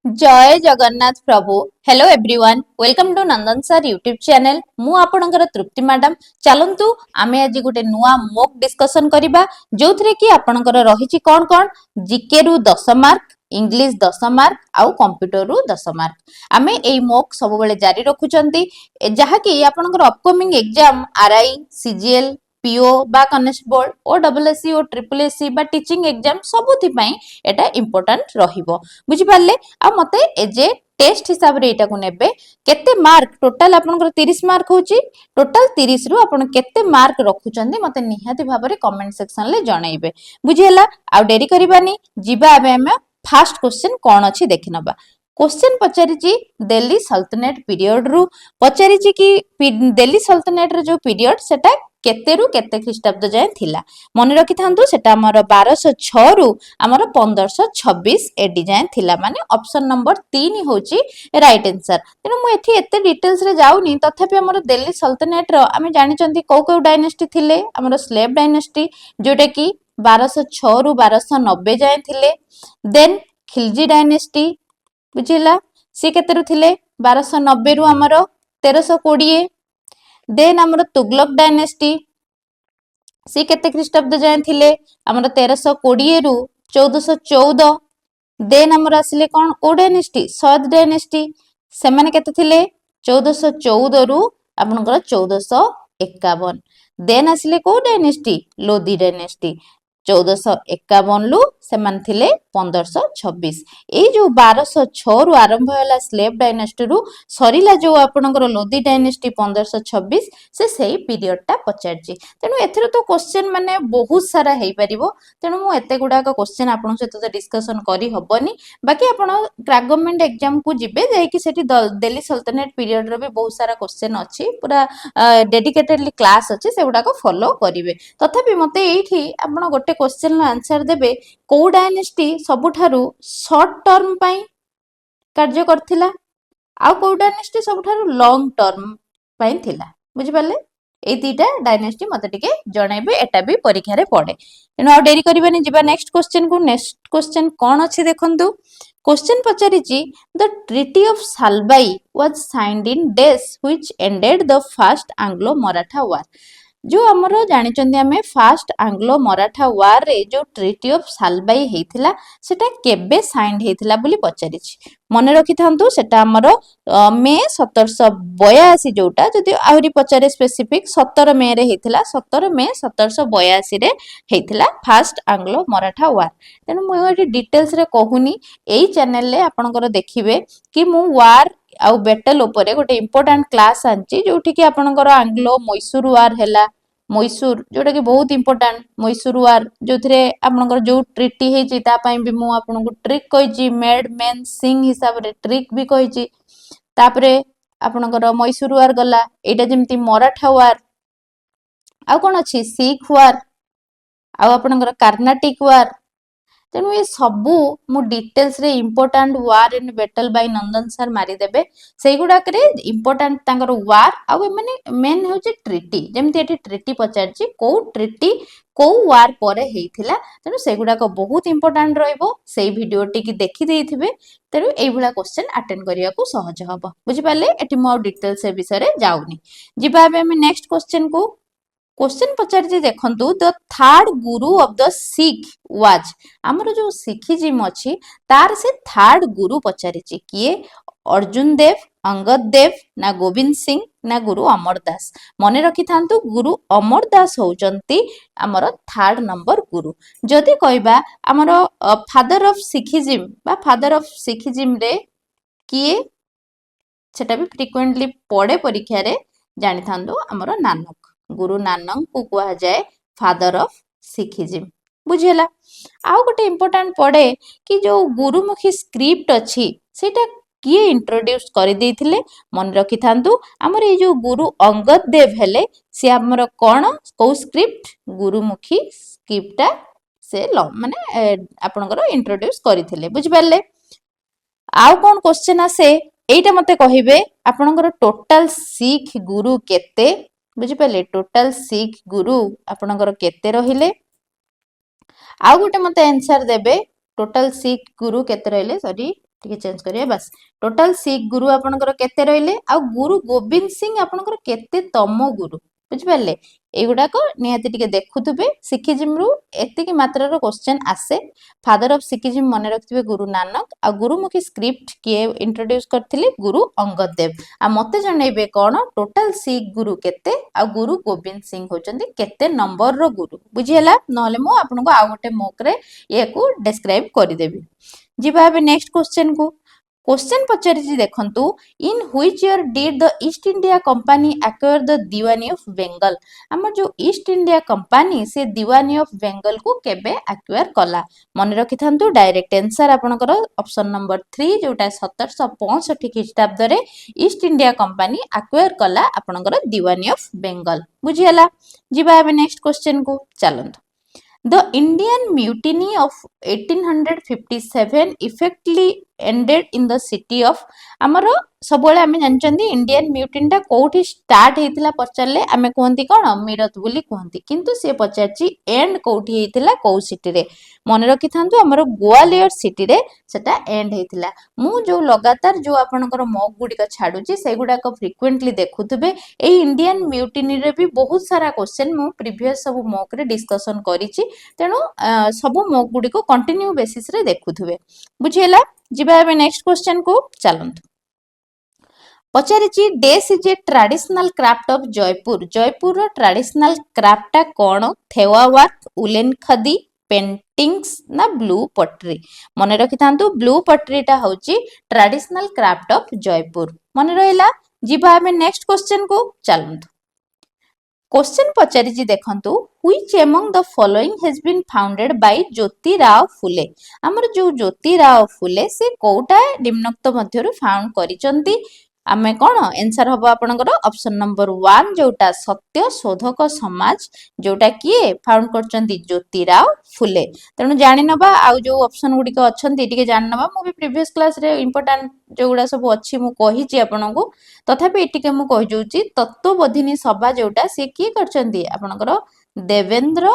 जय जगन्नाथ प्रभु। Hello everyone, welcome to Nandan sir YouTube channel. मु आपणकर तृप्ति मैडम। चलंतु आमे आज गोटे नुआ मोक डिस्कशन करिबा जोथरे कि आपणकर रहिछि कोन कोन जीके रु 10 मार्क, इंग्लिश 10 मार्क आउ कंप्यूटर रु 10 मार्क। आमे एई मोक सब बेले जारी रखुचंती जहा कि आपणकर upcoming exam RI, CGL, PO बा कनेस्टेबल ओ डबलएससी ओ ट्रिपल एससी बा टीचिंग एग्जाम सबुथि पई एटा इंपोर्टेंट रहिबो। बुझि पारले? आ मते एजे टेस्ट हिसाब रे एटा को नेबे केते मार्क टोटल आपनकर 30 मार्क होची। टोटल 30 रु आपन केते मार्क रखुचंदी मते निहाती भाबरे कमेंट सेक्शन ले जणाइबे। बुझि हला? आ डेरी करिबानी जिबा आबे हम फर्स्ट क्वेश्चन कोन अछि देखि नबा। क्वेश्चन पचारिची दिल्ली सल्तनत पीरियड रु पचारिची कि दिल्ली सल्तनत रे जो पीरियड सेटा केते रु केते ख्रीष्टाब्द जाय थिला। मन रखि थांतु सेटा हमर 1206 रु हमर 1526 एडी जाय थिला। माने ऑप्शन नंबर 3 होची राइट आंसर। तेनु मु एथि एते डिटेल्स रे जाउनी तथापि हमर दिल्ली सल्तनत रो आमे जानि चंती को डायनेस्टी थिले। हमर स्लेव डायनेस्टी जोटा कि 1206 रु 1290 जाय थिले। देन खिलजी डायनेस्टी बुझिला सी केते रु थिले 1290 रु हमर 1320। देन हमर तुगलक डायनेस्टी सी केते ख्रीष्टाब्द जाय थिले हमर 1320 रु 1414। देन हमर आसिले कोन ओ डायनेस्टी सौद डायनेस्टी से माने केते थिले 1414 रु आपनकर 1451। देन आसिले को डायनेस्टी लोदी डायनेस्टी 1451 लु से मान थिले 1526। ए जो 1206 रु आरंभ होला स्लेव डायनेस्टी रु सरीला जो आपनकर लोदी डायनेस्टी 1526 से सेही पीरियड टा पचारची। तेनु एथिरो तो क्वेश्चन माने बहुत सारा हेई परिबो। तेनु मु एते गुडा का क्वेश्चन आपन सहित तो डिस्कशन करी हबनी। बाकी आपन क्रैक गवर्नमेंट एग्जाम को जिबे जाय कि सेठी दिल्ली सल्तनत पीरियड रो भी बहुत सारा क्वेश्चन अछि। पूरा डेडिकेटेडली क्लास अछि से गुडा को फॉलो करिवे। तथापि मते एठी आपन गोटे क्वेश्चन नो आंसर देबे को डायनेस्टी सबुठारु शॉर्ट टर्म पई कार्य करथिला आ को डायनेस्टी सबुठारु लॉन्ग टर्म पई थिला। बुझि पाले? ए तीटा डायनेस्टी मते टिके जणाइबे एटा भी परीक्षा रे पड़े। तेनु आ डेरी करिबानी जिबा नेक्स्ट क्वेश्चन को। नेक्स्ट क्वेश्चन कोन अछि देखंतु। क्वेश्चन पचारिची the treaty of Salbai was signed in dash which ended the first Anglo Maratha war. जो हमरो जानि चंदी हमें फर्स्ट एंग्लो मराठा वार रे जो ट्रीटी ऑफ सालबाई हेइथिला सेटा केबे साइंड हेइथिला बोली पचारिची। मने रखि थांतु सेटा हमरो मे 1782 जोटा जदि आहुरी पचारे स्पेसिफिक 17 मे रे हेइथिला 17 मे 1782 रे हेइथिला फर्स्ट एंग्लो मराठा वार। तेनु मु एठी डिटेल्स रे कहूनी एई चैनल ले आपनकर देखिबे कि मु वार आउ बैटल ऊपर गोटे इंपोर्टेंट क्लास आंची जोठी कि आपनकर एंग्लो मैसूर वार हैला। मैसूर जोटा कि बहुत इंपोर्टेंट मैसूर वार जो थरे आपनकर जो ट्रीटी हेची ता पई भी मु आपनको ट्रिक कहिची मेड मेन सिंग हिसाब रे ट्रिक भी कहिची। तापरे आपनकर मैसूर वार गला एटा जेमति मराठा वार आ कोन अछि सिख वार आ आपनकर कर्नाटिक वार। तेणु ये सबू मु डिटेल्स रे important war and battle by Nandan sir मारी देबे सेई गुडा करे इंपोर्टेंट तांकर वार आ माने मेन होची ट्रीटी जेमति एठी ट्रीटी पचारची को ट्रीटी को वार परे हेइथिला। तेणु से गुडा को बहुत इंपोर्टेंट रहइबो सेई वीडियो टी की देखि देइथिबे। तेणु एई भला क्वेश्चन अटेंड करिया को सहज हबो। बुझि पाले? एठी मो डिटेल्स ए विषय रे जाउनी। जिबा बे हम नेक्स्ट क्वेश्चन को। क्वेश्चन पचारिची देखंतु the third Guru of the Sikh was. हमर जो सिखिज्म अछि तार से थर्ड गुरु पचारिची किए अर्जुन देव, अंगद देव ना गोविंद सिंह ना गुरु अमरदास। मने रखि थांतु गुरु अमरदास होउचंती हमर थर्ड नंबर गुरु। जदि कहबा हमर फादर ऑफ सिखिज्म बा फादर ऑफ सिखिज्म रे किए सेटा भी फ्रीक्वेंटली पड़े परीक्षा रे जानि थांतु हमर नानक गुरु नानक को कहा जाए फादर ऑफ सिखिज्म। बुझेला? आउ गोटे इंपोर्टेंट पड़े कि जो गुरुमुखी स्क्रिप्ट अछि सेटा किए इंट्रोड्यूस कर देथिले। मन रखि थांतु हमर ए जो गुरु अंगद देव हेले से हमर कोन को स्क्रिप्ट गुरुमुखी स्क्रिप्टटा से माने आपनकर इंट्रोड्यूस करिथिले। बुझि पाले? आउ कोन क्वेश्चन आसे एटा मते कहिबे आपनकर टोटल सिख गुरु केते। बुझि पाले? टोटल सिख गुरु आपनकर केते रहिले। आउ गोटे मते आंसर देबे टोटल सिख गुरु केते रहिले सॉरी टिके चेंज करिए बस टोटल सिख गुरु आपनकर केते रहिले आ गुरु गोविंद सिंह आपनकर केते तम गुरु बुझि पाले एगुडाक निहाती टिके देखुथुबे सिखिज्म रु एतिकी मात्रार क्वेश्चन आसे फादर ऑफ सिखिज्म मने रखिथिबे गुरु नानक आ गुरुमुखी स्क्रिप्ट किए इंट्रोड्यूस करथिले गुरु अंगद देव आ मते जणैबे कोन टोटल सिख गुरु केते आ गुरु गोविंद सिंह होचंदी केते नंबर रो गुरु बुझिहेला नहले मु आपनको आ गोटे मोक रे एको डिस्क्राइब करि देबी जिबा एबे नेक्स्ट क्वेश्चन को क्वेश्चन पचारिछि देखंतु in which year did the east India company acquire the Deewani of Bengal हमर जो ईस्ट इंडिया कंपनी से दीवानी ऑफ बेंगल को केबे एक्वायर कला मन रखिथांतु डायरेक्ट आंसर आपनकर ऑप्शन नंबर 3 जोटा 1765 ख्रीष्टाब्द रे ईस्ट इंडिया कंपनी एक्वायर कला आपनकर दीवानी ऑफ बेंगल बुझियला जिबा एबे नेक्स्ट क्वेश्चन को चलंतु The Indian Mutiny of 1857 effectively ended in the city of ଆମର ସବୁବେଳେ ଆମେ ଜାଣିଛନ୍ତି ଇଣ୍ଡିଆନ ମ୍ୟୁଟିନ୍ ଟା କୋଉଠି ଷ୍ଟାର୍ଟ ହେଇଥିଲା ପଚାରିଲେ ଆମେ କୁହନ୍ତି କଣ ମିରତ ବୋଲି କୁହନ୍ତି କିନ୍ତୁ ସେ ପଚାରିଛି ଏଣ୍ଡ କୋଉଠି ହେଇଥିଲା କୋଉ ସିଟିରେ ମନେ ରଖିଥାନ୍ତୁ ଆମର ଗୋଆଲିୟର ସିଟିରେ ସେଟା ଏଣ୍ଡ ହେଇଥିଲା ମୁଁ ଯୋଉ ଲଗାତାର ଯୋଉ ଆପଣଙ୍କର ମକ୍ ଗୁଡିକ ଛାଡୁଛି ସେଗୁଡାକ ଫ୍ରିକ୍ୱେଣ୍ଟଲି ଦେଖୁଥିବେ ଏଇ ଇଣ୍ଡିଆନ ମ୍ୟୁଟିନିରେ ବି ବହୁତ ସାରା କ୍ୱେଶ୍ଚନ ମୁଁ ପ୍ରିଭିୟସ୍ ସବୁ ମକ୍ ରେ ଡିସ୍କସନ କରିଛି ତେଣୁ ସବୁ ମକ୍ ଗୁଡିକ କଣ୍ଟିନ୍ୟୁ ବେସିସ ରେ ଦେଖୁଥିବେ ବୁଝିହେଲା ଯିବା ଏବେ ନେକ୍ସଟ क्वेश्चन को चलंतु पचारिछि dash is a traditional craft of Jaipur Jaipur रो ट्रेडिशनल क्राफ्ट टा कोन Thewa work woollen khadi paintings ना ब्लू पटरी मने रखितांतु ब्लू पटरी टा होची ट्रेडिशनल क्राफ्ट ऑफ जयपुर मने रहिला जिबा हमें नेक्स्ट क्वेश्चन को चलंतु क्वेश्चन पचारिछि देखंतु which among the following has been founded by Jyotirao Phule हमर जो ज्योतिराव फुले से कोटा निम्नोक्त मध्यरु फाउंड करिसंती आमे कोन आंसर हबो आपनकर ऑप्शन नंबर 1 जोटा सत्य शोधक समाज जोटा किए फाउंड करचंती ज्योतिराव फुले तेनु जानि नबा आ जो ऑप्शन गुडी को अछंती टिके जानि नबा मु भी प्रीवियस क्लास रे इंपोर्टेंट जोगुडा सब अछि मु कहिछि आपनकु तथापि टिके मु कहि जोछि तत्वबोधिनी सभा जोटा से की करचंती आपनकर देवेंद्र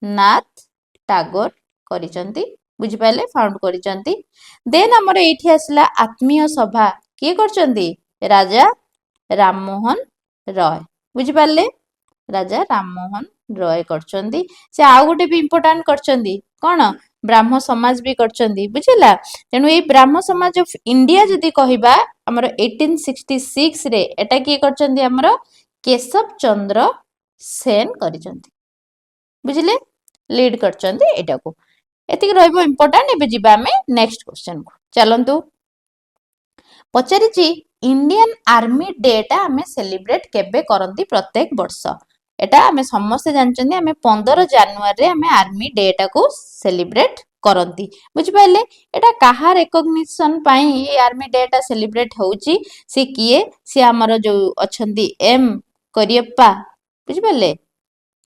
नाथ टागोर करिसंती बुझि पाले फाउंड करिसंती देन हमर एठी आसला आत्मीय सभा की करचंती राजा राममोहन रॉय बुझि पाले राजा राममोहन रॉय करचंती से आ गोटे भी इंपोर्टेंट करचंती कोन ब्राह्म समाज भी करचंती बुझिला तेनु ए ब्राह्म समाज ऑफ इंडिया जदी कहिबा हमर 1866 रे एटा की करचंती हमर केशव चंद्र सेन करिसंती बुझिले लीड करचंती एटा को एतिक रहइबो इंपोर्टेंट एबे जिबा हमें नेक्स्ट क्वेश्चन को चलंतु पचारिछि इंडियन आर्मी डे टा हमें सेलिब्रेट केबे करंती प्रत्येक वर्ष एटा हमें समस्त जानचंदी हमें 15 जनवरी रे हमें आर्मी डे टा को सेलिब्रेट करंती बुझि पाइले एटा काहा रिकॉग्निशन पई ए आर्मी डे टा सेलिब्रेट होउची से किए से हमर जो अछंती एम करियप्पा बुझि पाइले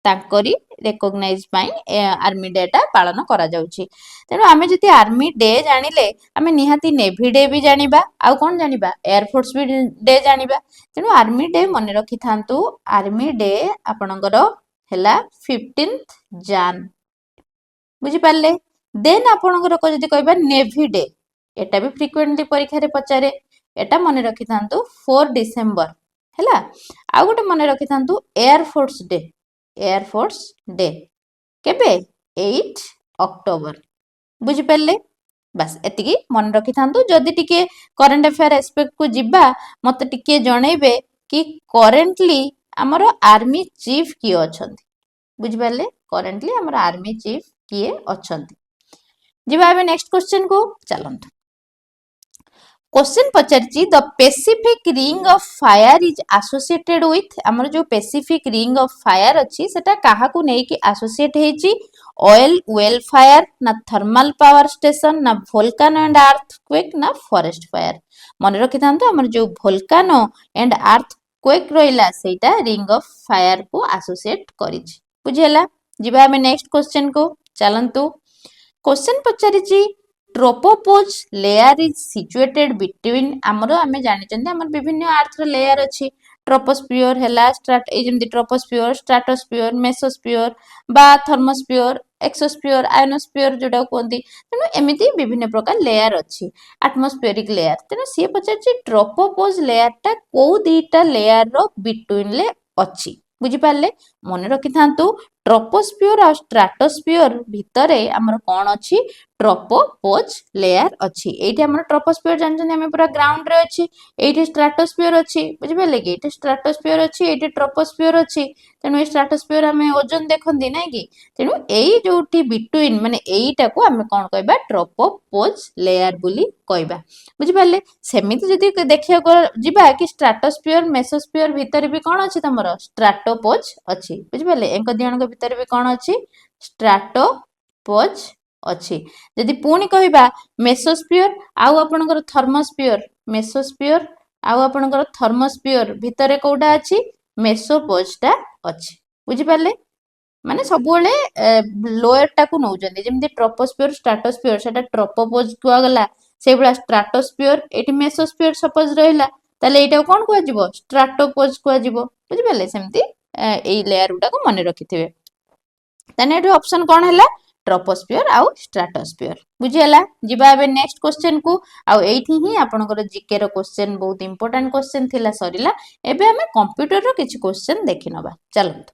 तांकरी रिकॉग्नाइज पई आर्मी डे टा पालन करा जाउची तेनु आमे जति आर्मी डे जानिले आमे निहाती नेवी डे भी जानिबा आ कोन जानिबा एयर फोर्स भी डे जानिबा तेनु आर्मी डे मने रखि थांतु आर्मी डे आपनकर हैला 15th जान बुझि पाले देन आपनकर को जति कहबा नेवी डे एटा भी फ्रीक्वेंटली परीक्षा रे पचारे एटा मने रखि थांतु 4 डिसेंबर हैला आ गोटे मने रखि थांतु एयर फोर्स डे केबे 8 अक्टोबर बुझि पाले बस एतिकी मन रखि थांतु जदी टिके करंट अफेयर एस्पेक्ट को जिबा मते टिके जणैबे कि करेंटली हमर आर्मी चीफ की अछंती बुझि पाले करेंटली हमर आर्मी चीफ किए अछंती जिबा एबे नेक्स्ट क्वेश्चन को चलंतु क्वेश्चन पचारची the Pacific ring of fire is associated with हमर जो पेसिफिक रिंग ऑफ फायर अछि सेटा काहा को नै कि एसोसिएट हेची ऑयल वेल फायर ना थर्मल पावर स्टेशन ना वोल्केनो एंड अर्थक्वेक ना फॉरेस्ट फायर मन रखि थांतो हमर जो वोल्केनो एंड अर्थक्वेक रहिला सेटा रिंग ऑफ फायर को एसोसिएट करिछि बुझियला जिबा हमें नेक्स्ट क्वेश्चन को चलंतु क्वेश्चन पचारिछि tropopause layer is situated between हमरो हमें जानि चंदी हमर विभिन्न अर्थ रे लेयर अछि ट्रोपोस्फियर हैला ए जेमति ट्रोपोस्फियर स्ट्राटोस्फियर मेसोस्फियर बा थर्मोस्फियर एक्सोस्फियर आयनोस्फियर जोटा कहते तेणु एमती विभिन्न प्रकार लेयर अच्छी आटमोस्फेरिक लेयर तेणु सी पचार ट्रोपोपोज लेयर टा कौ दीटा लेयर रो बिटवीन ले अच्छी बुझिपारे मन रखि था ट्रोपोस्फियर और स्ट्राटोस्फियर भितर आमर कौन अच्छी ट्रोपोपोज लेयर अच्छी एठी हमर ट्रोपोस्फियर जानछन हम पूरा ग्राउंड रे अच्छी एठी स्ट्राटोस्फियर अच्छी बुझिपारे कि एठी स्ट्राटोस्फियर अच्छी एठी ट्रोपोस्फियर अच्छी तेणु ए स्ट्राटोस्फियर हमें ओजन देखंदी नै कि तेणु एई जोटी बिटवीन माने एईटा को हमें कोन कहबा ट्रोपोपोज लेयर बोली कहबा बुझिपारे सेमिति जदि देखिया जिबा कि स्ट्राटोस्फियर मेसोस्फियर भितर भी कोन अछि तमरो स्ट्राटोपोज अछि बुझिपारे एंक दियणक भितर भी कोन अछि स्ट्राटोपोज अच्छी जदि पुणी कहबा मेसोस्फियर आउ आपणकर थर्मोस्फियर मेसोस्फियर आउ आपणकर थर्मोस्फियर भितर कोडा अछि मेसोपोजटा अछि बुझिपारे माने सबुले लोयर टाकू नौजंदी जेमति ट्रोपोस्फियर स्ट्राटोस्फियर सेटा ट्रोपोपोज कुआ गला से बला स्ट्राटोस्फियर एटी मेसोस्फियर सपोज रहिला ताले एटा कोन कुआ जिवो स्ट्राटोपोज कुआ जिवो बुझिपाले सेमति एई लेयर गुटा को मने रखिथिबे तने एठी ऑप्शन कोन हैला ट्रोपोस्फियर आउ स्ट्राटोस्फियर बुझियला जिबा एबे नेक्स्ट क्वेश्चन को आउ एठी ही आपनकर जीके रो क्वेश्चन बहुत इंपोर्टेंट क्वेश्चन थिला सरिला एबे हमें कंप्यूटर रो किछ क्वेश्चन देखिनबा चलंतु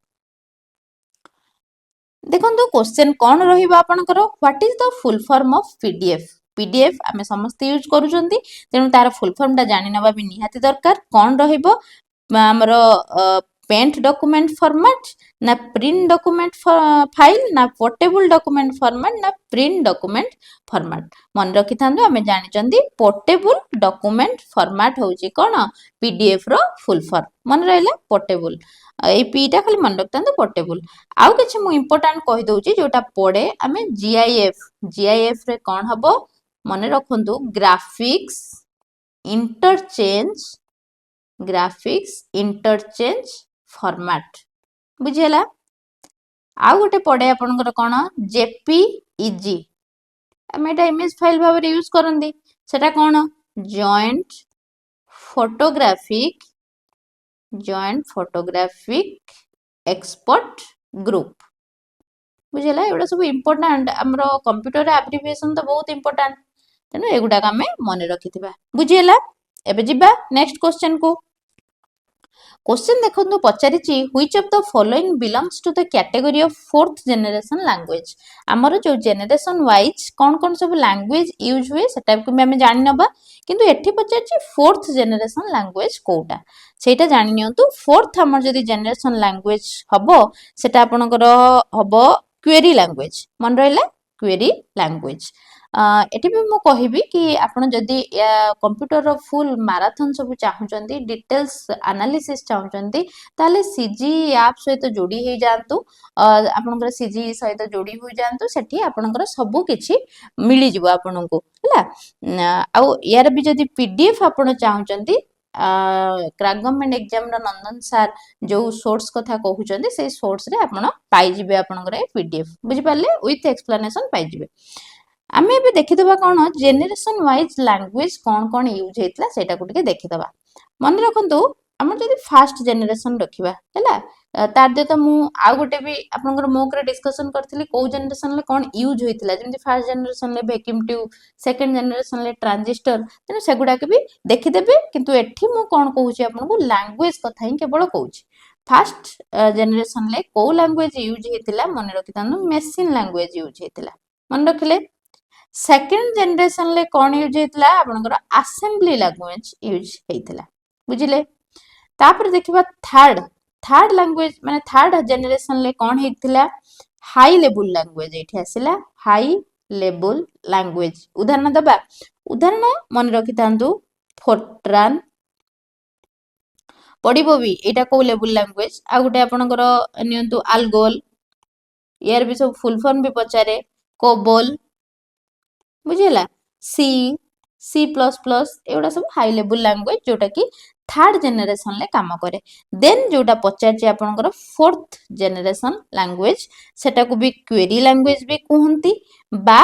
देखो क्वेश्चन कौन रहिबा आपनकर what is the full form of PDF PDF आमे समस्त यूज करूचंती तेनु तार फुल फॉर्म ता जानि नबा भी निहाती दरकार कौन रहिबो हमरो पेंट डॉक्यूमेंट फॉर्मेट ना प्रिंट डॉक्यूमेंट फाइल ना पोर्टेबल डॉक्यूमेंट फॉर्मेट ना प्रिंट डॉक्यूमेंट फॉर्मेट मन रखि थांदो हमें जानि चंदी पोर्टेबल डॉक्यूमेंट फॉर्मेट होउची कोन पीडीएफ रो फुल फॉर्म मन रहला पोर्टेबल ए पीटा खाली मन रखतांदो पोर्टेबल आउ किछि मु इंपोर्टेंट कहि दउची जोटा पड़े हमें जीआईएफ रे कोन हबो मने रखंतु ग्राफिक्स इंटरचेंज फॉर्मेट बुझियला आउ गोटे पड़े आपनकर कोन जेपीईजी हमें एटा इमेज फाइल भाव रे यूज करंदी सेटा कोन जॉइंट फोटोग्राफिक एक्सपर्ट ग्रुप बुझियला एडा सब इंपोर्टेंट हमरो कंप्यूटर एब्रिविएशन तो बहुत इंपोर्टेंट तेनु एगुडा का हमें मने रखिथिबा बुझियला एबे जिबा नेक्स्ट क्वेश्चन को क्वेश्चन देखंतु पचारिची which of the following belongs to the category of fourth generation language हमर जो जनरेशन वाइज कोन कोन सब लैंग्वेज यूज हुए सेटा को हमें जानि नबा किंतु एठी पचारिची फोर्थ जनरेशन लैंग्वेज कोटा सेटा जानि नियंतु फोर्थ हमर जदी जनरेशन लैंग्वेज हबो सेटा आपनकर हबो क्वेरी लैंग्वेज मन रहला क्वेरी लैंग्वेज एटी भी मु कहिबी कि आपण जदी कंप्यूटर रो फुल मैराथन सब चाहुचंदी डिटेल्स एनालिसिस चाहुचंदी ताले सीजी ऐप सहित जोडी हे जानतु आपनकर सीजी सहित जोडी हो जानतु सेठी आपनकर सब किछि मिली जिवो आपनको हला आ यार भी जदी पीडीएफ आपण चाहुचंदी क्रैक गवर्नमेंट एग्जाम रो नंदन सर जो सोर्स कथा कहउचंदी से सोर्स रे आपण पाई जिवे आपनकर पीडीएफ बुझि पाले विथ एक्सप्लेनेशन पाई जिवे आमे भी देखिदबा कोन जेनरेशन वाइज लैंग्वेज कोन कोन यूज हेतला सेटा को टिके देखिदबा मन रखंतु हमर जदी फास्ट जनरेशन रखिबा हैला तार दे तो मु आ गोटे भी आपनकर मोक रे डिस्कशन करथिली को जनरेशन ले कोन यूज होइतला जेमति फर्स्ट जनरेशन ले वैक्यूम ट्यूब सेकंड जनरेशन ले ट्रांजिस्टर तेनु सेगुडा के भी देखि देबे किंतु एठी मु कोन कहूची आपनको लैंग्वेज कथा ही केवल कहूची फर्स्ट जनरेशन ले को लैंग्वेज यूज हेतला मन रखितानु मशीन लैंग्वेज यूज हेतला मन रखले सेकंड जनरेशन ले कोन यूज हेतला आपनकर असेंबली लैंग्वेज यूज हेतला बुझिले तापर देखिबा थर्ड लैंग्वेज माने थर्ड जनरेशन ले कोन हेतला हाई लेवल लैंग्वेज एठी आसिला हाई लेवल लैंग्वेज उदाहरण दबा उदाहरण मन रखितांतु फोर्ट्रान पडिबो भी एटा को लेवल लैंग्वेज आ गुटे आपनकर नियंतु अल्गोल यार भी सब फुल फॉर्म भी पचारे कोबोल बुझिला सी प्लस प्लस एवडा सब हाई लेवल लैंग्वेज जोटा कि थर्ड जनरेशन ले काम करे देन जोटा पचार आपनकर फोर्थ जनरेशन लैंग्वेज सेटा को भी क्वेरी लैंग्वेज भी कहंती बा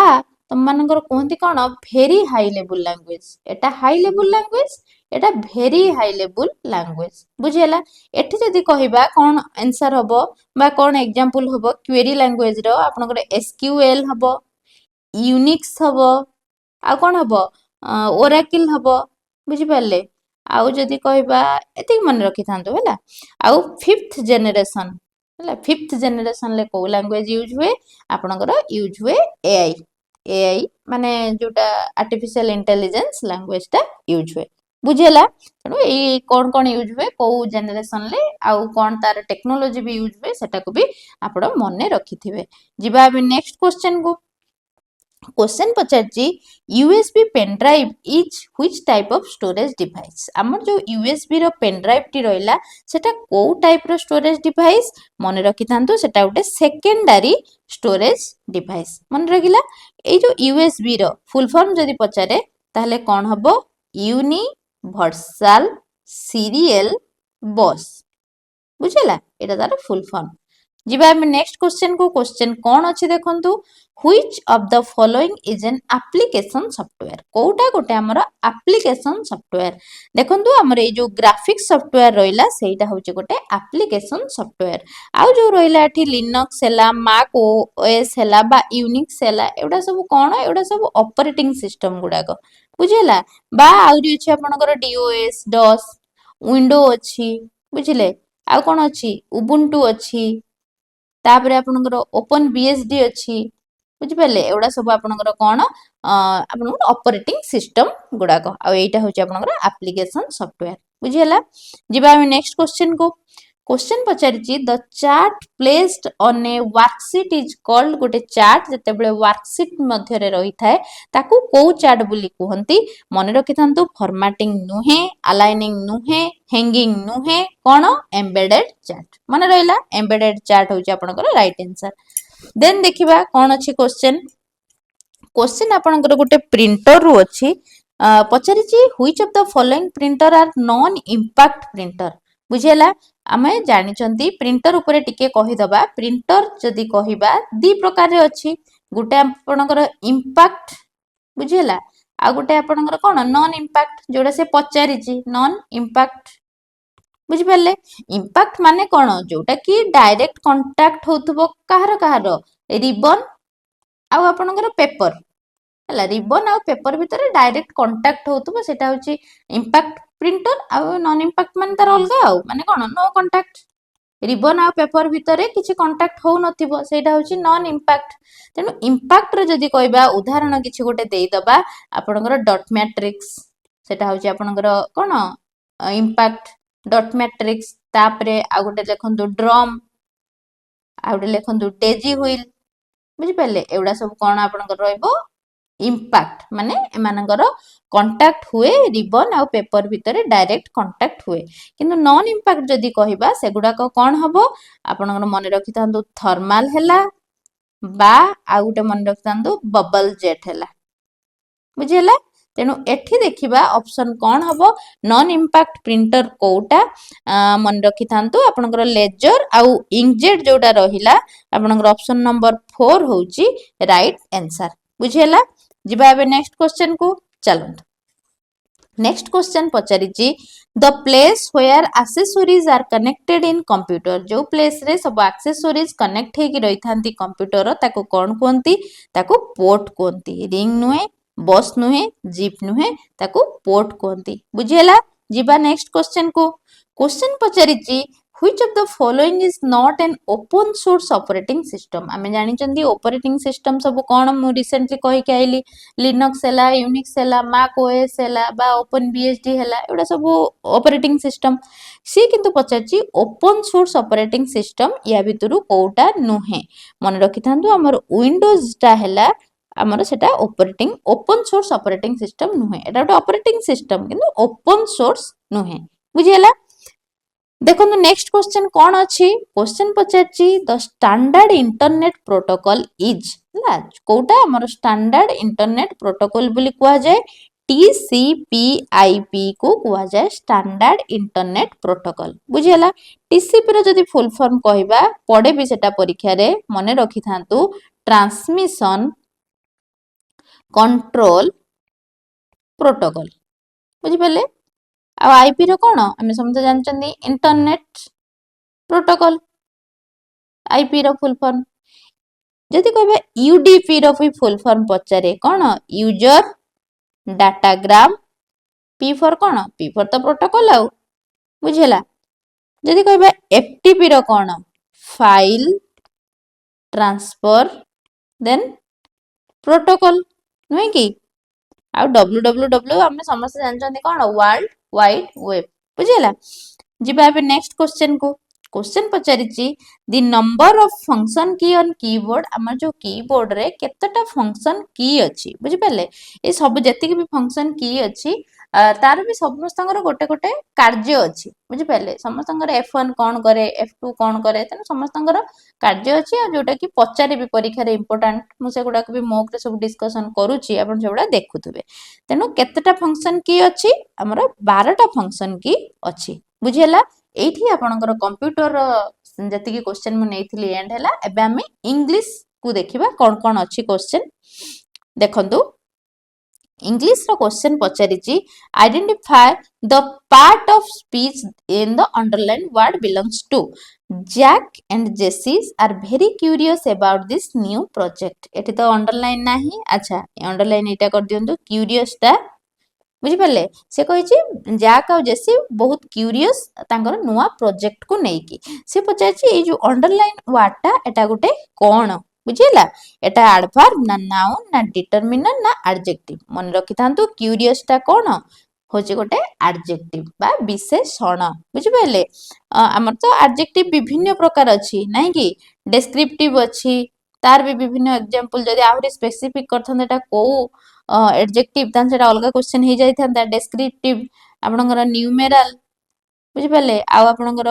तुम मानकर कहती कौन भेरी हाई लेवल लैंग्वेज एटा हाई लेवल लैंग्वेज एटा भेरी हाई लेवल लैंग्वेज बुझीला एठी जदी कहबा कौन आंसर हबो बा कौन एग्जांपल हबो क्वेरी लैंग्वेज रो आपनकर एसक्यूएल हबो यूनिक्स हबो आ कौन हबो ओराकिल हबो बुझी पारले आउ जदी कहबा एति मन रखि थांतो हैला आउ फिफ्थ जनरेशन हैला फिफ्थ जनरेशन ले को लैंग्वेज यूज हुए आपनकर यूज हुए एआई एआई माने जोटा आर्टिफिशियल इंटेलिजेंस लैंग्वेज टा यूज हुए बुझेला तेणु एई कौन यूज हुए को जनरेशन ले आउ कौन तार टेक्नोलॉजी भी यूज हुए सेटा को भी आपण मने रखिथिबे जिबा अबे नेक्स्ट क्वेश्चन को क्वेश्चन पचारची USB pen drive is which type of storage device हमर जो यूएसबी रो पेन ड्राइव टी रहिला सेटा को टाइप रो स्टोरेज डिवाइस मने रखि थांतो सेटा उटे सेकेंडरी स्टोरेज डिवाइस मने रखिला ए जो यूएसबी रो फुल फॉर्म जदी पचारे ताहले कोन हबो यूनिवर्सल सीरियल बस बुझिला एटा तार फुल फॉर्म जिबा हम नेक्स्ट क्वेश्चन को क्वेश्चन कौन अच्छी देखंतु which of the following is an application software कोटा गोटे हमर एप्लिकेशन सॉफ्टवेयर देखंतु हमर ए जो ग्राफिक्स सॉफ्टवेयर रहिला सेटा होचे गोटे एप्लिकेशन सॉफ्टवेयर आउ जो रहिला एठी लिनक्स हैला मैक ओएस हैला बा यूनिक्स हैला एडा सब कोन एडा सब ऑपरेटिंग सिस्टम गुडा को बुझिला बा आउरी अछि आपनकर डीओएस डॉस विंडो अछि बुझिले आ कोन अछि उबुंटू अछि तापरे आपनकर ओपन बीएसडी अछि बुझि पाले एडा सब आपनकर कोन आपनकर ऑपरेटिंग सिस्टम गुडा को आ एटा होछि आपनकर एप्लिकेशन सॉफ्टवेयर बुझिला जिबा हम नेक्स्ट क्वेश्चन को क्वेश्चन पचारिछि the chart placed on a worksheet is called गोटे चार्ट जते बेले वर्कशीट मध्य रे रही थाए ताकू को चार्ट बुली कहंती मने रखि थांतु फॉर्मेटिंग नुहे अलाइनिंग नुहे हैंगिंग नुहे कोन एम्बेडेड चार्ट मने रहिला एम्बेडेड चार्ट होछि आपनकर राइट आंसर देन देखिबा कोन अछि क्वेश्चन क्वेश्चन आपनकर गोटे प्रिंटर रु अछि पचारिछि which of the following printer are non impact printer बुझिला आमे जानिचंती प्रिंटर ऊपर टिके कहि दबा प्रिंटर जदी कहिबा दी प्रकार रे अछि गुटे आपनकर इंपैक्ट बुझिला आ गुटे आपनकर कोन नॉन इंपैक्ट जोडा से पचारिछि नॉन इंपैक्ट बुझि पाले इंपैक्ट माने कोन जोटा कि डायरेक्ट कांटेक्ट होतबो कहार कहार रिबन आ आपनकर पेपर हला रिबन आ पेपर भीतर डायरेक्ट कांटेक्ट होतबो सेटा होछि इंपैक्ट प्रिंटर आ नॉन इंपैक्ट माने तार अलगा आ माने कोन नो कांटेक्ट रिबन आ पेपर भीतर किछि कांटेक्ट हो नथिबो सेटा होछि नॉन इंपैक्ट तेनु इंपैक्ट रे जदी कहबा उदाहरण किछि गोटे देई दबा आपनकर डॉट मैट्रिक्स सेटा होछि आपनकर कोन इंपैक्ट डॉट मैट्रिक्स तापरे आ गोटे लेखंतु ड्रम आ गोटे लेखंतु डेजी व्हील बुझि पाले एउडा सब कोन आपनकर रहइबो इंपैक्ट माने एमानकर कांटेक्ट हुए रिबन आ पेपर भीतर डायरेक्ट कांटेक्ट हुए किंतु नॉन इंपैक्ट जदी कहिबा सेगुडा को कोन हबो आपनकर मने रखि थांतु थर्मल हैला बा आ गोटे मने रखि थांतु बबल जेट हैला बुझिला तेनु एठी देखिबा ऑप्शन कोन हबो नॉन इंपैक्ट प्रिंटर कोटा मन रखि थांतु आपनकर लेजर आ इंकजेट जोटा रहिला आपनकर ऑप्शन नंबर 4 होउची राइट आंसर बुझिला जिबा एबे नेक्स्ट क्वेश्चन को चलंत नेक्स्ट क्वेश्चन पचारिछि the place where accessories are connected in computer जो प्लेस रे सब एक्सेसरीज कनेक्ट हे कि रही थांती कंप्यूटर ताको कोन कोंती ताको पोर्ट कोंती रिंग नुहे बस नुहे जीप नुहे ताको पोर्ट कोंती बुझिला जिबा नेक्स्ट क्वेश्चन को question पचारिछि which of the following is not an open source operating system आमे जानि चंदी operating system सब कोन मु रिसेंटली कहि के आइली लिनक्स हैला यूनिक्स हैला मैक ओएस हैला बा ओपन बीएसडी हैला एडा सब operating system सी किंतु पचाची open source operating system या भितरु कोटा नुहे मन रखि थांतु हमर विंडोज ता हैला हमर सेटा operating open source operating system नुहे एटा ऑपरेटिंग सिस्टम किंतु ओपन सोर्स नुहे बुझियला देखो नेक्स्ट क्वेश्चन कौन अच्छी क्वेश्चन पचारछि the standard internet protocol is कोटा हमर स्टैंडर्ड इंटरनेट प्रोटोकॉल बोली कुआ जाय टीसीपीआईपी को कुआ जाय स्टैंडर्ड इंटरनेट प्रोटोकॉल बुझियला टीसीपी रो जदी फुल फॉर्म कहबा पढे भी सेटा परीक्षा रे मने रखि थांतु ट्रांसमिशन कंट्रोल प्रोटोकॉल बुझिपारे आईपी रो कौन आम समझे जानते इंटरनेट प्रोटोकॉल आईपी रो फुल फॉर्म जदि कहबे यूडीपी रो भी फुल फॉर्म पचारे कौन यूजर डाटाग्राम पी फॉर कौन पी फॉर तो प्रोटोकॉल आउ बुझेला जदि कहबे एफटीपी रो कौन फाइल ट्रांसफर देन प्रोटोकॉल नुहे कि आ www आम समस्त जानते कौन वर्ल्ड वाइड वेब बुझेला जिबा एबे नेक्स्ट क्वेश्चन को क्वेश्चन पचारिची the number of function key on keyboard आम जो कीबोर्ड रे केतटा फंक्शन की अछि बुझि पाले ए सब जति भी फंक्शन की अछि तार भी समस्तंगर गोटे गोटे कार्य अछि बुझि पाले समस्तंगर F1 कोन करे F2 कोन करे तने समस्तंगर कार्य अछि आ जोटा कि पचारे भी परीक्षा रे इंपोर्टेंट मु से गुडा को भी मॉक रे सब डिस्कशन करूची आपण सेबडा देखुथबे तेनु केतटा फंक्शन की अछि हमर 12टा फंक्शन की अछि बुझियला एठी आपणकर कंप्यूटर जति की क्वेश्चन मु नेइथिली एंड हैला एबे हमें इंग्लिश को देखिबा कोन कोन अछि क्वेश्चन देखंतु इंग्लिश रो क्वेश्चन पचारिची identify the part of speech in the underline word belongs to Jack and Jessie's are very curious about this new project एठी तो अंडरलाइन नाही अच्छा अंडरलाइन एटा कर दियंतु क्यूरियस ता बुझि पाले से कहिछि जैक और जेसी बहुत क्यूरियस तांकर नुवा प्रोजेक्ट को नेकी से पचारिछि ए जो अंडरलाइन वर्ड ता एटा गुटे कोन बुझिला एटा एडवर्ब ना नाउन ना डिटरमिनर ना एडजेक्टिव मन रखि थांतु क्यूरियस ता कोन होचे गोटे एडजेक्टिव बा विशेषण बुझि पाले हमर तो एडजेक्टिव विभिन्न प्रकार अछि नै कि डिस्क्रिप्टिव अछि तार भी विभिन्न एग्जांपल जदि आहुरी स्पेसिफिक करथन एटा को एडजेक्टिव तान सेटा अलगा क्वेश्चन हे जाय थांता डिस्क्रिप्टिव आपनकर न्यूमेरल बुझि पाले आ आपनकर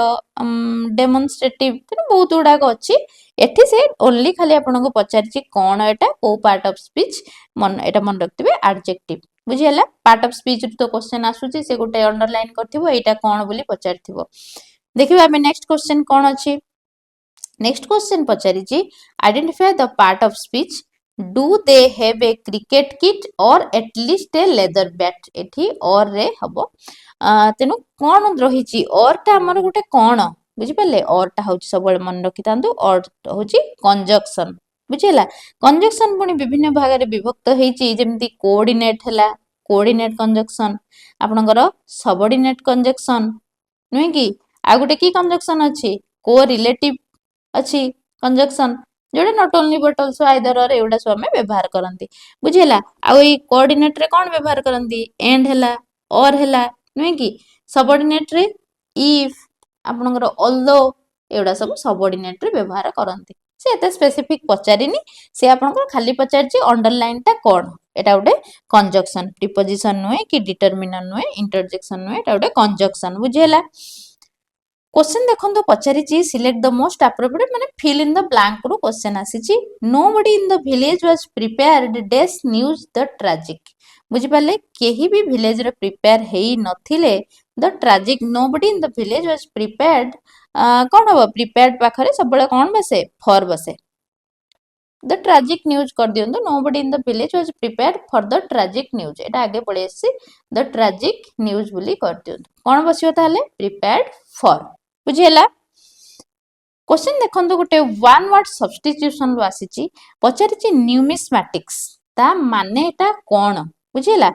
डेमोन्स्ट्रेटिव तने बहुत गुडा को अछि एठी से ओनली खाली आपन को पचारछि कोन एटा को पार्ट ऑफ स्पीच मन एटा मन रखतिबे एडजेक्टिव बुझियला पार्ट ऑफ स्पीच तो क्वेश्चन आसुछि से गोटे अंडरलाइन करथिबो एटा कोन बोली पचारथिबो देखिबा हमें नेक्स्ट क्वेश्चन कोन अछि नेक्स्ट क्वेश्चन पचारिछि identify the part of speech do they have a cricket kit or at least a leather bat एठी और रे हबो तेनु कोन रहिछि और ता हमर गोटे कोन बुझि पाले और ता होछि सब मन रखि तांतु और होछि कंजक्शन बुझिला कंजक्शन पुनी विभिन्न भाग रे विभक्त हेछि जेमति कोऑर्डिनेट हला कोऑर्डिनेट कंजक्शन आपनकर सबऑर्डिनेट कंजक्शन नुहे कि आ गोटे की कंजक्शन अछि को रिलेटिव अछि कंजक्शन जोडे not only but also either और एउडा सब हमें व्यवहार करंती बुझिला आ ओई कोऑर्डिनेट रे कोन व्यवहार करंती एंड हला और हला नुहे कि सबऑर्डिनेट रे इफ आपनकर ऑल्दो एउडा सब सबऑर्डिनेट रे व्यवहार करंती से एते स्पेसिफिक पचारिनी से आपनकर खाली पचारछि अंडरलाइन ता कोन एटा उडे कंजक्शन प्रीपोजिशन नुहे कि डिटरमिनर नुहे इंटरजेक्शन नुहे एटा उडे कंजक्शन बुझिला क्वेश्चन देखंतो पचारिछि सिलेक्ट द मोस्ट एप्रोप्रिएट माने फिल इन द ब्लैंक रो क्वेश्चन आसीछि nobody in the village was prepared dash news the tragic बुझि पाले केही भी विलेज रे प्रिपेयर हेई नथिले the tragic nobody in the village was prepared कोन हो प्रिपेयर्ड पाखरे सबले कोन बसे फॉर बसे द ट्रेजिक न्यूज कर दियंतो nobody in the village was prepared for the tragic news एटा आगे पळे आसी द ट्रेजिक न्यूज बोली कर दियंतो कोन बसियो ताले प्रिपेयर्ड फॉर बुझिला क्वेश्चन देखंतो गोटे वन वर्ड सब्स्टिट्यूशन रो आसीची पचारिची न्यूमिस्मैटिक्स ता माने एटा कोन बुझिला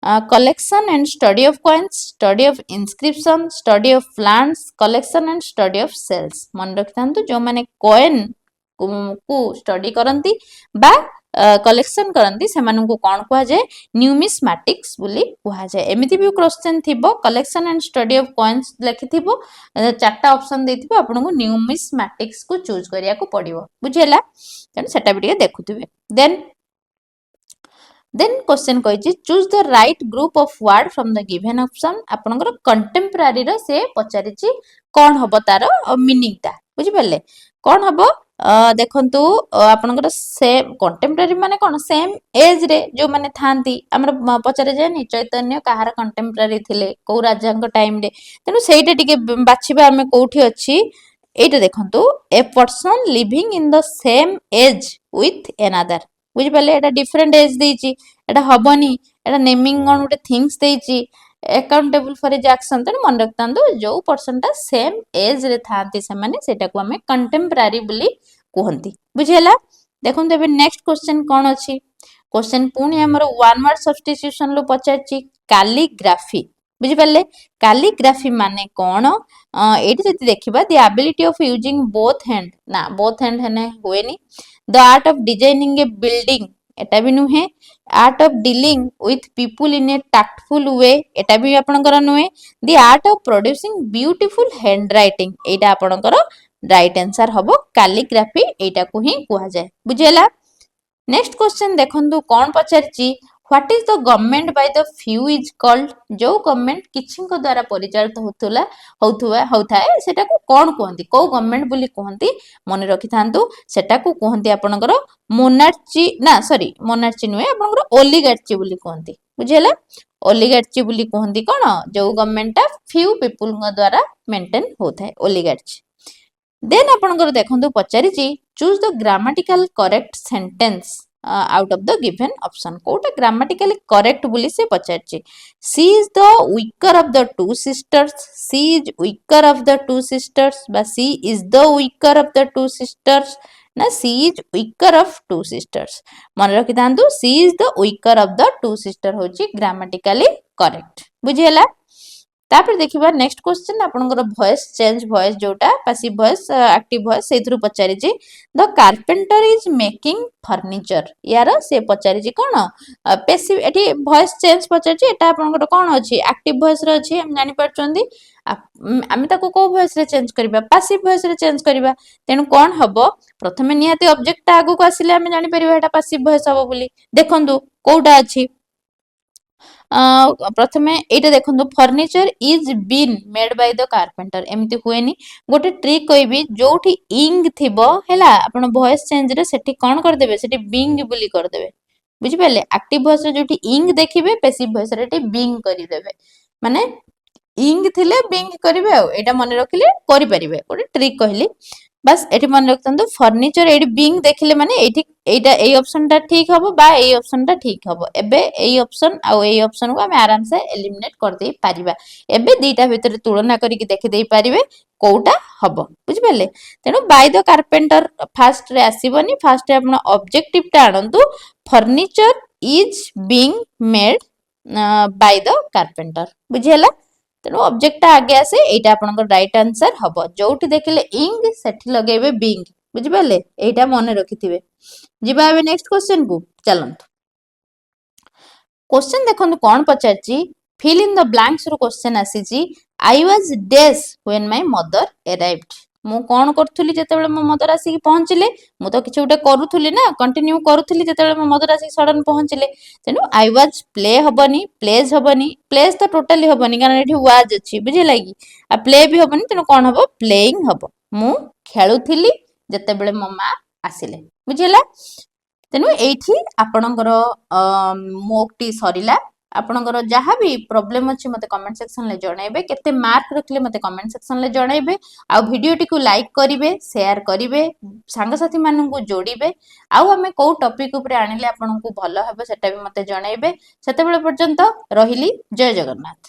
collection and study of coins study of inscription study of plants collection and study of cells मन रखिथांतु जो माने coin को स्टडी करंती बा कलेक्शन करंती से मानन को कोन कुआ जाय न्यूमिस्मैटिक्स बोली कुआ जाय एमिति भी क्वेश्चन थिबो collection and study of coins लेखिथिबो चारटा ऑप्शन देथिबो आपन को न्यूमिस्मैटिक्स को चूज करिया को पड़िबो बुझेला तन सेटा भी देखुथिबे then question कहिछि choose the right group of word from the given option आपनकर कंटेम्पररी रो से पचारिछि कोन हबो तार मीनिंग ता बुझि पल्ले कोन हबो देखंतु आपनकर सेम कंटेम्पररी माने कोन सेम एज रे जो माने थांती हमर पचारे जायनी चैतन्य कहार कंटेम्पररी थिले को राजांक टाइम रे तेनु सेइटे टिके बाछिबा हमें कोठी अछि एटा देखंतु a person living in the same age with another बुझिपारे एटा डिफरेंट एज देछि एटा हबनी एटा नेमिंग कोन गोटे थिंग्स देछि अकाउंटेबल फॉर इज एक्शन तेणु मन रखिथांतु जो पर्सन टा सेम एज रे थांती से माने सेटा को हमें कंटेम्परारी बोली कहंती बुझिला देखंतु एबे नेक्स्ट क्वेश्चन कोन अछि क्वेश्चन पुणी हमर वन वर्ड सब्स्टिट्यूशन लो पचारछि कैलीग्राफी बुझिपारे कैलीग्राफी माने कोन एठी जति देखिबा the ability of using both hand ना बोथ हैंड हने होएनी the art of designing a building एटा भी नुहे art of dealing with people in a tactful way एटा भी आपनकर नुहे the art of producing beautiful hand writing एटा आपनकर राइट आंसर हबो कैलीग्राफी एटा को ही कुहा जाय बुझिला नेक्स्ट क्वेश्चन देखंतु कोन पचारछि what is the government by the few is called जो गवर्नमेंट किछिंक द्वारा परिचालित होथाए सेटा को कोन कहंती को गवर्नमेंट बोली कहंती मन रखि थांतु सेटा को कहंती आपनकर मोनार्ची ना सॉरी मोनार्ची नुए आपनकर ओलिगार्ची बोली कहंती बुझिला ओलिगार्ची बोली कहंती कोन जो गवर्नमेंट ता फ्यू पीपल द्वारा मेंटेन होथाए ओलिगार्ची देन आपनकर देखंतु पचारिछि choose the grammatical correct sentence out of the given option कोटा ग्रामेटिकली करेक्ट बोली से पचारछि she is the weaker of the two sisters she is weaker of the two sisters बा she is the weaker of the two sisters ना she is weaker of two sisters मन रखि थांतु she is the weaker of the to sister होची grammatically correct बुझिला तापर देखिबा next question आपनकर वॉइस चेंज वॉइस जोटा पैसिव वॉइस एक्टिव वॉइस सेथरु पचारि जे the carpenter is making furniture यार से पचारि जे कोन पैसिव एठी वॉइस चेंज पचारि जे एटा आपनकर कोन अछि एक्टिव वॉइस रे अछि हम जानि परचोंदी आमी ताको को वॉइस रे चेंज करबा पैसिव वॉइस रे चेंज करबा तेनु कोन हबो प्रथमे निहाती ऑब्जेक्ट ता आगु को आसिले हम जानि परबा एटा पैसिव वॉइस हबो बोली देखंतु कोउटा अछि प्रथमे एटा देखंतु furniture is been made by the carpenter एमती हुएनी गोटे ट्रिक कहबी जोठी इंग थिबो हैला आपण वॉइस चेंज रे सेठी कोन कर देबे सेठी बिंग बोली कर देबे बुझि पाले एक्टिव वॉइस रे जोठी इंग देखिबे पैसिव वॉइस रे टी बिंग करि देबे माने इंग थिले बिंग करिवे आ एटा मन रखिले करि परिबे गोटे ट्रिक कहली बस एठी मन रखतंतु फर्नीचर एठी बिंग देखिले माने एठी एटा ए ऑप्शन ता ठीक हबो बा ए ऑप्शन ता ठीक हबो एबे A option uh A option को हम आराम से एलिमिनेट कर दे पारिबा एबे दीटा भीतर तुलना करी के देखि देई पारिबे कोउटा हबो बुझि पाले तेनु बाय द कारपेंटर फास्ट रे आसीबनी फास्ट रे आपण ऑब्जेक्टिव ता आनंतु furniture is being made by the carpenter बुझिला तेणु ऑब्जेक्ट आगे आसे एटा आपनकर राइट आंसर हबो जोठी देखिले इंग सेठी लगेबे बिंग बुझि पाले एटा मन रखिथिबे जिबा एबे नेक्स्ट क्वेश्चन को चलंतु क्वेश्चन देखंतु कोन पचारछि फिल इन द ब्लैंक्स रो क्वेश्चन आसीछि I was dash when my mother arrived मु कोन करथुली जेतेबेले मो मदर आसी पहुंचले मु तो किछु उटे करूथुली ना कंटिन्यू करूथुली जेतेबेले मो मदर आसी सडन पहुंचले तेनु आई वाज प्ले हबनी प्लेस तो टोटली हबनी कारण एठी वाज अछि बुझि लागी आ प्ले भी हबनी तेनु कोन हबो प्लेइंग हबो मु खेलुथुली जेतेबेले मो मा आसिले बुझिला तेनु एठी आपणकर मोकटी सरिला आपणकर जहाँ भी प्रॉब्लम अछि मते कमेंट सेक्शन ले जणाइबे केते मार्क रखले मते कमेंट सेक्शन ले जणाइबे आ वीडियो टी को लाइक करिवे शेयर करिवे संग साथी मानन को जोड़िबे आ हमें को टॉपिक ऊपर आनिले आपन को भलो हेबे सेटा भी मते जणाइबे सेते बेले पर्यंत रहिली जय जगन्नाथ।